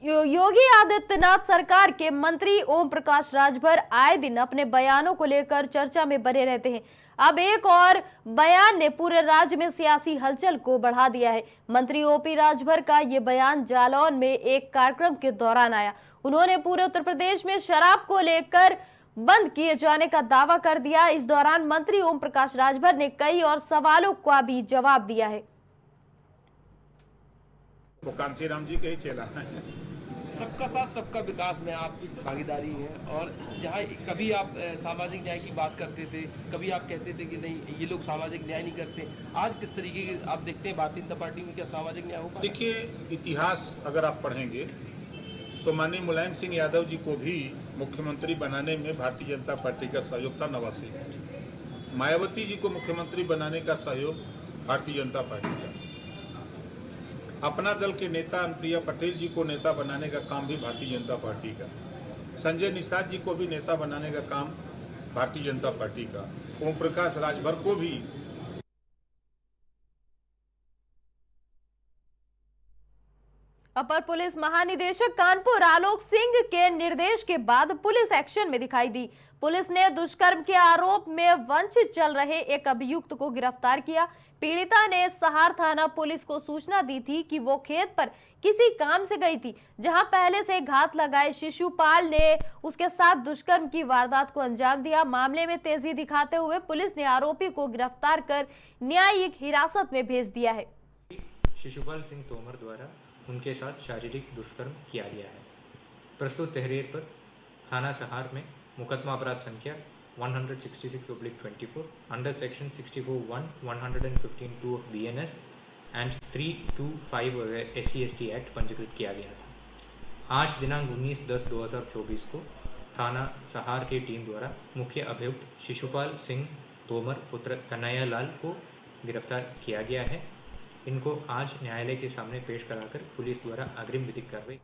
योगी आदित्यनाथ सरकार के मंत्री ओम प्रकाश राजभर आए दिन अपने बयानों को लेकर चर्चा में बने रहते हैं। अब एक और बयान ने पूरे राज्य में सियासी हलचल को बढ़ा दिया है। मंत्री ओपी राजभर का ये बयान जालौन में एक कार्यक्रम के दौरान आया। उन्होंने पूरे उत्तर प्रदेश में शराब को लेकर बंद किए जाने का दावा कर दिया। इस दौरान मंत्री ओम प्रकाश राजभर ने कई और सवालों का भी जवाब दिया है। वो कांसीराम जी के ही चेला है। सबका साथ सबका विकास में आपकी भागीदारी है। और जहाँ कभी आप सामाजिक न्याय की बात करते थे, कभी आप कहते थे कि नहीं ये लोग सामाजिक न्याय नहीं करते, आज किस तरीके की आप देखते हैं भारतीय जनता पार्टी में क्या सामाजिक न्याय होगा? देखिए, इतिहास अगर आप पढ़ेंगे तो माननीय मुलायम सिंह यादव जी को भी मुख्यमंत्री बनाने में भारतीय जनता पार्टी का सहयोग था 89 में। मायावती जी को मुख्यमंत्री बनाने का सहयोग भारतीय जनता पार्टी का। अपना दल के नेता अनुप्रिया पटेल जी को नेता बनाने का काम भी भारतीय जनता पार्टी का। संजय निषाद जी को भी नेता बनाने का काम भारतीय जनता पार्टी का। ओम प्रकाश राजभर को भी। अपर पुलिस महानिदेशक कानपुर आलोक सिंह के निर्देश के बाद पुलिस एक्शन में दिखाई दी। पुलिस ने दुष्कर्म के आरोप में वंचित चल रहे एक अभियुक्त को गिरफ्तार किया। पीड़िता ने सहार थाना पुलिस को सूचना दी थी कि वो खेत पर किसी काम से गई थी, जहां पहले से घात लगाए शिशुपाल ने उसके साथ दुष्कर्म की वारदात को अंजाम दिया। मामले में तेजी दिखाते हुए पुलिस ने आरोपी को गिरफ्तार कर न्यायिक हिरासत में भेज दिया है। शिशुपाल सिंह तोमर द्वारा उनके साथ शारीरिक दुष्कर्म किया गया है। प्रस्तुत तहरीर पर थाना सहार में मुकदमा अपराध संख्या 166/24 under section 64(1), 115(2) of BNS and 325 SC/ST act पंजीकृत किया गया था। आज दिनांक 19/10/2024 को थाना सहार की टीम द्वारा मुख्य अभियुक्त शिशुपाल सिंह तोमर पुत्र कन्हैया लाल को गिरफ्तार किया गया है। इनको आज न्यायालय के सामने पेश कराकर पुलिस द्वारा अग्रिम विधिक कार्रवाई।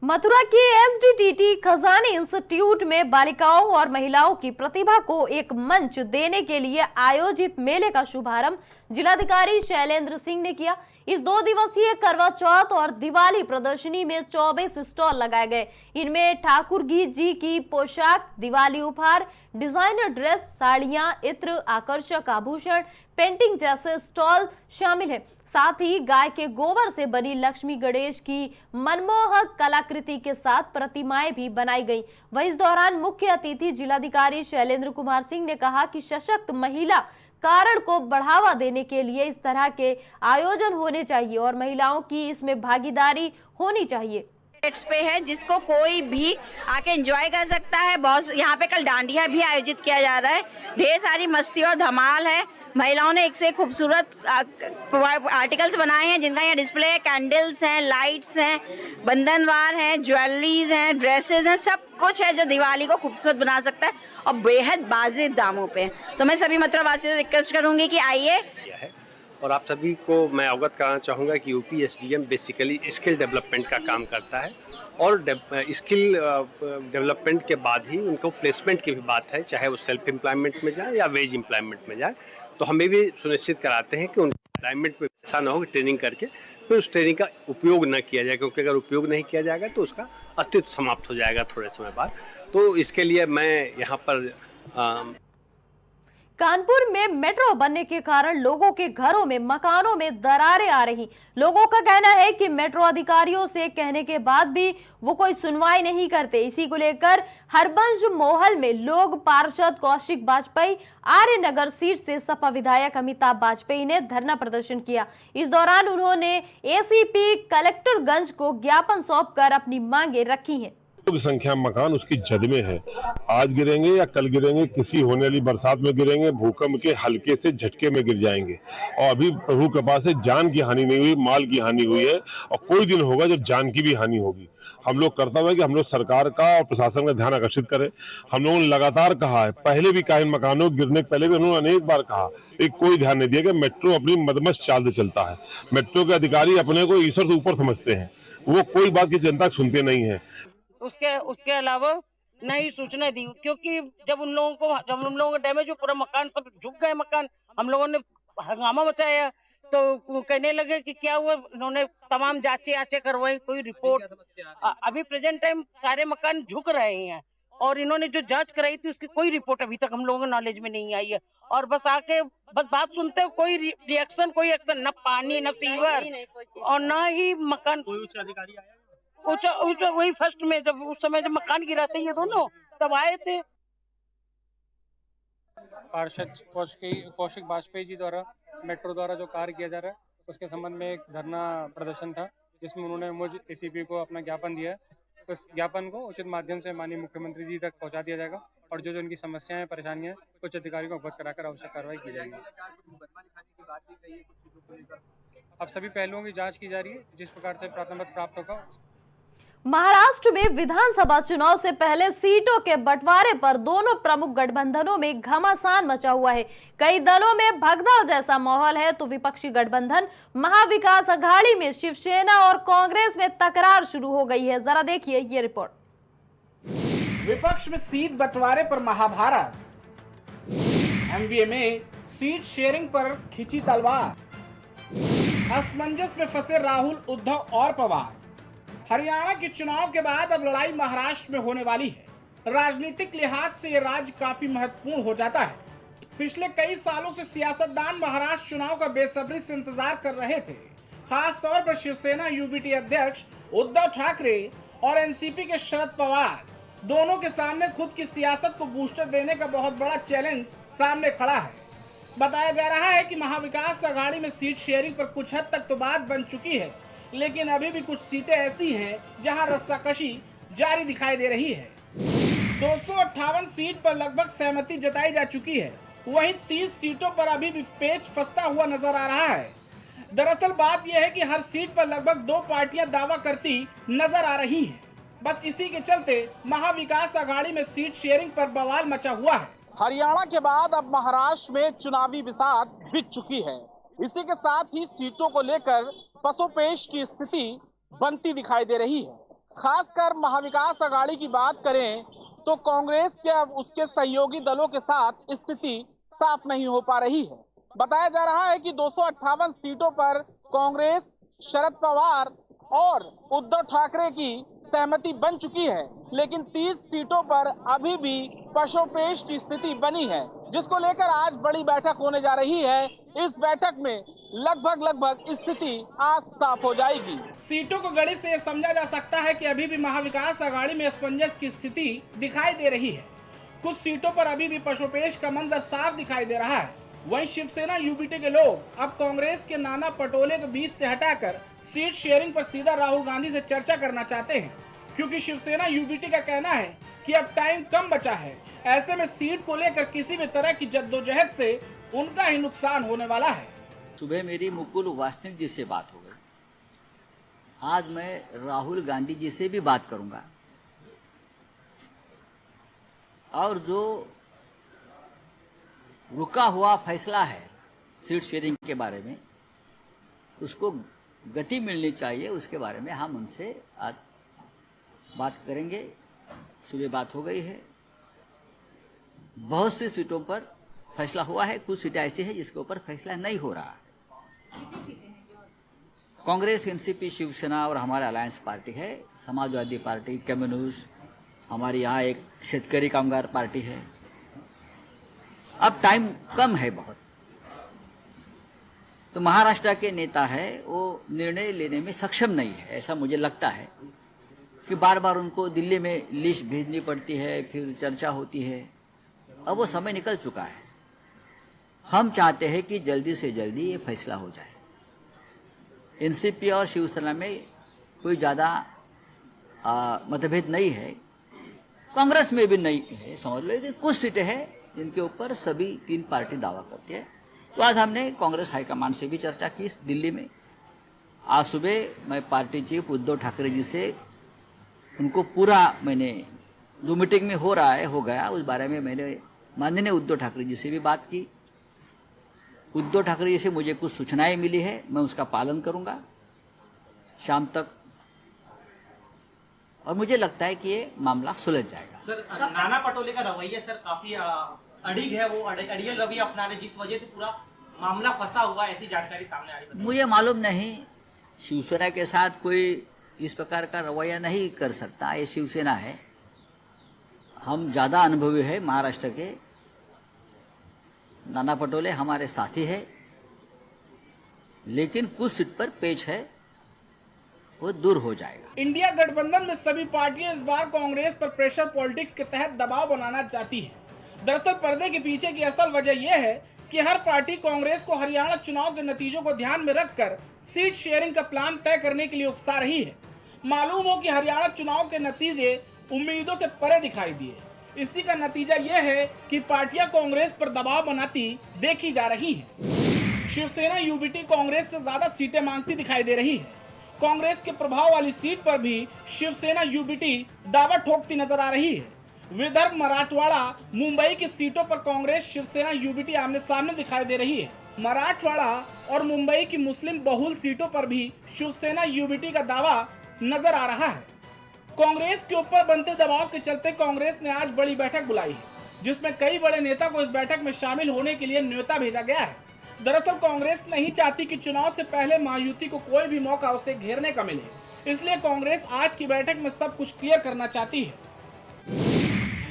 मथुरा के SDTT खजानी इंस्टीट्यूट में बालिकाओं और महिलाओं की प्रतिभा को एक मंच देने के लिए आयोजित मेले का शुभारंभ जिलाधिकारी शैलेंद्र सिंह ने किया। इस 2 दिवसीय करवा चौथ और दिवाली प्रदर्शनी में 24 स्टॉल लगाए गए। इनमें ठाकुर जी की पोशाक, दिवाली उपहार, डिजाइनर ड्रेस, साड़ियां, इत्र, आकर्षक आभूषण, पेंटिंग जैसे स्टॉल शामिल है। साथ ही गाय के गोबर से बनी लक्ष्मी गणेश की मनमोहक कलाकृति के साथ प्रतिमाएं भी बनाई गई। वहीं इस दौरान मुख्य अतिथि जिलाधिकारी शैलेंद्र कुमार सिंह ने कहा कि सशक्त महिला कारण को बढ़ावा देने के लिए इस तरह के आयोजन होने चाहिए और महिलाओं की इसमें भागीदारी होनी चाहिए। पे है जिसको कोई भी आके एंजॉय कर सकता है। बहुत यहाँ पे कल डांडिया भी आयोजित किया जा रहा है। ढेर सारी मस्ती और धमाल है। महिलाओं ने एक से खूबसूरत आर्टिकल्स बनाए हैं जिनका यहाँ डिस्प्ले है। कैंडल्स हैं, लाइट्स हैं, बंधनवार हैं, ज्वेलरीज हैं, ड्रेसेस हैं, सब कुछ है जो दिवाली को खूबसूरत बना सकता है और बेहद वाजिब दामों पे। तो मैं सभी मथुरा वासियों से रिक्वेस्ट करूंगी कि आइए। और आप सभी को मैं अवगत कराना चाहूँगा कि UP SDM basically skill development का काम करता है और स्किल डेवलपमेंट के बाद ही उनको प्लेसमेंट की भी बात है, चाहे वो सेल्फ एम्प्लॉयमेंट में जाए या वेज एम्प्लॉयमेंट में जाए। तो हमें भी सुनिश्चित कराते हैं कि उन एम्प्लॉयमेंट में ऐसा ना हो कि ट्रेनिंग करके फिर उस ट्रेनिंग का उपयोग न किया जाए, क्योंकि अगर उपयोग नहीं किया जाएगा तो उसका अस्तित्व समाप्त हो जाएगा थोड़े समय बाद। तो इसके लिए मैं यहाँ पर कानपुर में मेट्रो बनने के कारण लोगों के घरों में, मकानों में दरारें आ रही। लोगों का कहना है कि मेट्रो अधिकारियों से कहने के बाद भी वो कोई सुनवाई नहीं करते। इसी को लेकर हरबंश मोहल में लोग पार्षद कौशिक बाजपेयी आर्यनगर सीट से सपा विधायक अमिताभ बाजपेयी ने धरना प्रदर्शन किया। इस दौरान उन्होंने ACP कलेक्टरगंज को ज्ञापन सौंपकर अपनी मांगे रखी हैं। की संख्या मकान उसकी जद में है। आज गिरेंगे या कल गिरेंगे, किसी होने वाली बरसात में गिरेंगे, भूकंप के हल्के से झटके में गिर जाएंगे। और अभी प्रभु कृपा से जान की हानि नहीं हुई, माल की हानि हुई है और कोई दिन होगा जब जान की भी हानि होगी। हम लोग कर्तव्य है कि हम लोग सरकार का और प्रशासन का ध्यान आकर्षित करें। हम लोगों ने लगातार कहा है, पहले भी कहा, इन मकानों गिरने के पहले भी उन्होंने अनेक बार कहा, एक कोई ध्यान नहीं दिया कि मेट्रो अपनी मदमस्त चाल से चलता है। मेट्रो के अधिकारी अपने को ईश्वर से ऊपर समझते हैं, वो कोई बात की जनता सुनते नहीं है। उसके अलावा नई सूचना दी, क्योंकि जब उन लोगों का डैमेज हो, पूरा मकान सब झुक गए, मकान हम लोगों ने हंगामा मचाया तो कहने लगे कि क्या हुआ, उन्होंने तमाम जांचें आचे करवाई, कोई रिपोर्ट। अभी प्रेजेंट टाइम सारे मकान झुक रहे हैं और इन्होंने जो जांच कराई थी उसकी कोई रिपोर्ट अभी तक हम लोगों को नॉलेज में नहीं आई है। और बस आके बस बात सुनते हो, कोई रिएक्शन, कोई एक्शन, न पानी, न सीवर और न ही मकान। उच्च अधिकारी आया? वही फर्स्ट में जब उस समय जब मकान गिराते ये दोनों तब आए थे। पार्षद कौशिक बाजपेयी जी द्वारा मेट्रो द्वारा जो कार्य किया जा रहा है उसके संबंध में एक धरना प्रदर्शन था, जिसमें उन्होंने मुझ एसीपी को अपना ज्ञापन दिया है। तो इस ज्ञापन को उचित माध्यम से माननीय मुख्यमंत्री जी तक पहुंचा दिया जाएगा और जो उनकी समस्याएं परेशानियां उच्च अधिकारियों को अवगत कराकर आवश्यक कार्रवाई की जाएगी। अब सभी पहलुओं की जांच की जा रही है, जिस प्रकार से प्राथमिकता प्राप्त होगा। महाराष्ट्र में विधानसभा चुनाव से पहले सीटों के बंटवारे पर दोनों प्रमुख गठबंधनों में घमासान मचा हुआ है। कई दलों में भगदड़ जैसा माहौल है तो विपक्षी गठबंधन महाविकास अघाड़ी में शिवसेना और कांग्रेस में तकरार शुरू हो गई है। जरा देखिए ये रिपोर्ट। विपक्ष में सीट बंटवारे पर महाभारत, एमवीए में सीट शेयरिंग पर खिंची तलवार, असमंजस में फंसे राहुल, उद्धव और पवार। हरियाणा के चुनाव के बाद अब लड़ाई महाराष्ट्र में होने वाली है। राजनीतिक लिहाज से ये राज्य काफी महत्वपूर्ण हो जाता है। पिछले कई सालों से सियासतदान महाराष्ट्र चुनाव का बेसब्री से इंतजार कर रहे थे। खास तौर पर शिवसेना यूबीटी अध्यक्ष उद्धव ठाकरे और एनसीपी के शरद पवार दोनों के सामने खुद की सियासत को बूस्टर देने का बहुत बड़ा चैलेंज सामने खड़ा है। बताया जा रहा है कि महाविकास अघाड़ी में सीट शेयरिंग पर कुछ हद तक तो बात बन चुकी है, लेकिन अभी भी कुछ सीटें ऐसी हैं जहां रस्साकशी जारी दिखाई दे रही है। 258 सीट पर लगभग सहमति जताई जा चुकी है, वहीं 30 सीटों पर अभी भी पेच फंसता हुआ नजर आ रहा है। दरअसल बात यह है कि हर सीट पर लगभग 2 पार्टियां दावा करती नजर आ रही हैं। बस इसी के चलते महाविकास अघाड़ी में सीट शेयरिंग पर बवाल मचा हुआ है। हरियाणा के बाद अब महाराष्ट्र में चुनावी बिसात बिक चुकी है। इसी के साथ ही सीटों को लेकर पसोपेश की स्थिति बनती दिखाई दे रही है। खासकर महाविकास अघाड़ी की बात करें तो कांग्रेस के अब उसके सहयोगी दलों के साथ स्थिति साफ नहीं हो पा रही है। बताया जा रहा है कि 258 सीटों पर कांग्रेस, शरद पवार और उद्धव ठाकरे की सहमति बन चुकी है, लेकिन 30 सीटों पर अभी भी पसोपेश की स्थिति बनी है, जिसको लेकर आज बड़ी बैठक होने जा रही है। इस बैठक में लगभग स्थिति आज साफ हो जाएगी। सीटों को गणित से यह समझा जा सकता है कि अभी भी महाविकास अघाड़ी में असमंजस की स्थिति दिखाई दे रही है। कुछ सीटों पर अभी भी पसोपेश का मंजर साफ दिखाई दे रहा है। वहीं शिवसेना यूबीटी के लोग अब कांग्रेस के नाना पटोले के बीच से हटाकर सीट शेयरिंग पर सीधा राहुल गांधी से चर्चा करना चाहते हैं, क्योंकि शिवसेना यूबीटी का कहना है कि अब टाइम कम बचा है। ऐसे में सीट को लेकर किसी भी तरह की जद्दोजहद से उनका ही नुकसान होने वाला है। सुबह मेरी मुकुल वासनिक जी से बात हो गई, आज मैं राहुल गांधी जी से भी बात करूंगा और जो रुका हुआ फैसला है सीट शेयरिंग के बारे में उसको गति मिलनी चाहिए, उसके बारे में हम उनसे आज बात करेंगे। सुबह बात हो गई है, बहुत सी सीटों पर फैसला हुआ है, कुछ सीटें ऐसी हैं जिसके ऊपर फैसला नहीं हो रहा। कांग्रेस, एनसीपी, शिवसेना और हमारा अलायंस पार्टी है, समाजवादी पार्टी, कम्युनिस्ट, हमारी यहाँ एक शेतकरी कामगार पार्टी है। अब टाइम कम है बहुत, तो महाराष्ट्र के नेता है वो निर्णय लेने में सक्षम नहीं है। ऐसा मुझे लगता है कि बार बार उनको दिल्ली में लिस्ट भेजनी पड़ती है, फिर चर्चा होती है। अब वो समय निकल चुका है। हम चाहते हैं कि जल्दी से जल्दी ये फैसला हो जाए। एनसीपी और शिवसेना में कोई ज़्यादा मतभेद नहीं है, कांग्रेस में भी नहीं है, समझ लो। लेकिन कुछ सीटें हैं जिनके ऊपर सभी 3 पार्टी दावा करती है। तो आज हमने कांग्रेस हाईकमान से भी चर्चा की दिल्ली में। आज सुबह मैं पार्टी चीफ उद्धव ठाकरे जी से उनको पूरा मैंने जो मीटिंग में हो रहा है हो गया, उस बारे में मैंने माननीय उद्धव ठाकरे जी से भी बात की। उद्धव ठाकरे जी से मुझे कुछ सूचनाएं मिली है, मैं उसका पालन करूंगा शाम तक, और मुझे लगता है कि ये मामला सुलझ जाएगा। सर, नाना पटोले का रवैया सर काफी अड़िग है, वो अड़ियल रवैया अपना रहे, जिस वजह से पूरा मामला फंसा हुआ, ऐसी जानकारी सामने आ रही है। मुझे मालूम नहीं, शिवसेना के साथ कोई इस प्रकार का रवैया नहीं कर सकता। ये शिवसेना है, हम ज्यादा अनुभवी है महाराष्ट्र के। नाना पटोले हमारे साथी है, लेकिन कुछ सीट पर पेच है, वो दूर हो जाएगा। इंडिया गठबंधन में सभी पार्टियां इस बार कांग्रेस पर प्रेशर पॉलिटिक्स के तहत दबाव बनाना चाहती हैं। दरअसल पर्दे के पीछे की असल वजह यह है कि हर पार्टी कांग्रेस को हरियाणा चुनाव के नतीजों को ध्यान में रखकर सीट शेयरिंग का प्लान तय करने के लिए उकसा रही है। मालूम हो कि हरियाणा चुनाव के नतीजे उम्मीदों से परे दिखाई दिए। इसी का नतीजा यह है कि पार्टियां कांग्रेस पर दबाव बनाती देखी जा रही हैं। शिवसेना यूबीटी कांग्रेस से ज्यादा सीटें मांगती दिखाई दे रही है। कांग्रेस के प्रभाव वाली सीट पर भी शिवसेना यूबीटी दावा ठोकती नजर आ रही है। विदर्भ, मराठवाड़ा, मुंबई की सीटों पर कांग्रेस शिवसेना यूबीटी आमने सामने दिखाई दे रही है। मराठवाड़ा और मुंबई की मुस्लिम बहुल सीटों पर भी शिवसेना यूबीटी का दावा नजर आ रहा है। कांग्रेस के ऊपर बनते दबाव के चलते कांग्रेस ने आज बड़ी बैठक बुलाई है, जिसमें कई बड़े नेता को इस बैठक में शामिल होने के लिए न्योता भेजा गया है। दरअसल कांग्रेस नहीं चाहती कि चुनाव से पहले महायुति को कोई भी मौका उसे घेरने का मिले, इसलिए कांग्रेस आज की बैठक में सब कुछ क्लियर करना चाहती है।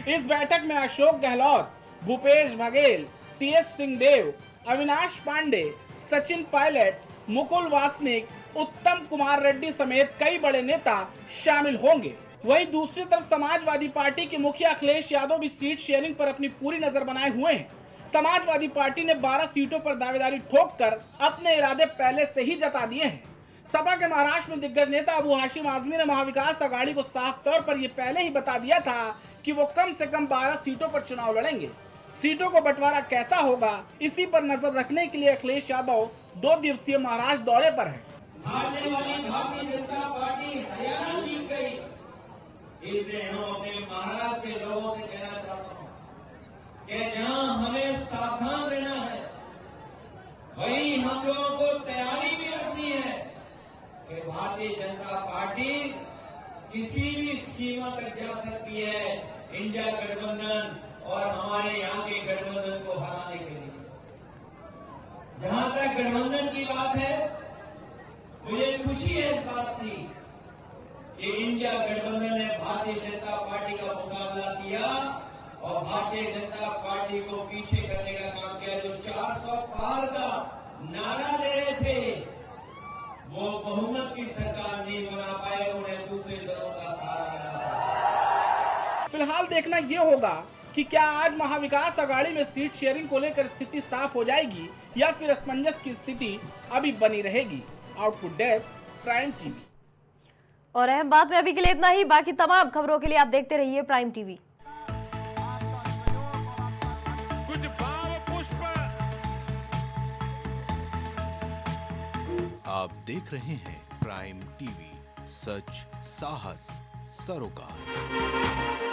इस बैठक में अशोक गहलोत, भूपेश बघेल, टीएस सिंहदेव, अविनाश पांडे, सचिन पायलट, मुकुल वासनिक, उत्तम कुमार रेड्डी समेत कई बड़े नेता शामिल होंगे। वहीं दूसरी तरफ समाजवादी पार्टी के मुखिया अखिलेश यादव भी सीट शेयरिंग पर अपनी पूरी नजर बनाए हुए हैं। समाजवादी पार्टी ने 12 सीटों पर दावेदारी ठोककर अपने इरादे पहले से ही जता दिए हैं। सपा के महाराष्ट्र में दिग्गज नेता अबू हाशिम आजमी ने महाविकास अघाड़ी को साफ तौर पर यह पहले ही बता दिया था कि वो कम से कम 12 सीटों पर चुनाव लड़ेंगे। सीटों को बंटवारा कैसा होगा, इसी पर नजर रखने के लिए अखिलेश यादव 2 दिवसीय महाराष्ट्र दौरे पर हैं। हारने वाली भारतीय जनता पार्टी हरियाणा जीत गई, इसलिए हम अपने महाराष्ट्र के लोगों से कहना चाहता हूँ कि जहाँ हमें सावधान रहना है, वहीं हम लोगों को तैयारी भी रखनी है कि भारतीय जनता पार्टी किसी भी सीमा तक जा सकती है इंडिया गठबंधन और हमारे यहाँ के गठबंधन को हराने के लिए। जहां तक गठबंधन की बात है, मुझे खुशी है इस बात की कि इंडिया गठबंधन ने भारतीय जनता पार्टी का मुकाबला किया और भारतीय जनता पार्टी को पीछे करने का काम किया। जो 400 पार का नारा दे रहे थे, वो बहुमत की सरकार नहीं बना पाए, उन्हें दूसरे दलों का सहारा लेना। फिलहाल देखना ये होगा कि क्या आज महाविकास अघाड़ी में सीट शेयरिंग को लेकर स्थिति साफ हो जाएगी या फिर असमंजस की स्थिति अभी बनी रहेगी। Output desk, prime TV. और अहम बात में अभी के लिए इतना ही। बाकी तमाम खबरों के लिए आप देखते रहिए प्राइम टीवी। कुछ भाव पुष्प। आप देख रहे हैं प्राइम टीवी, सच साहस सरोकार।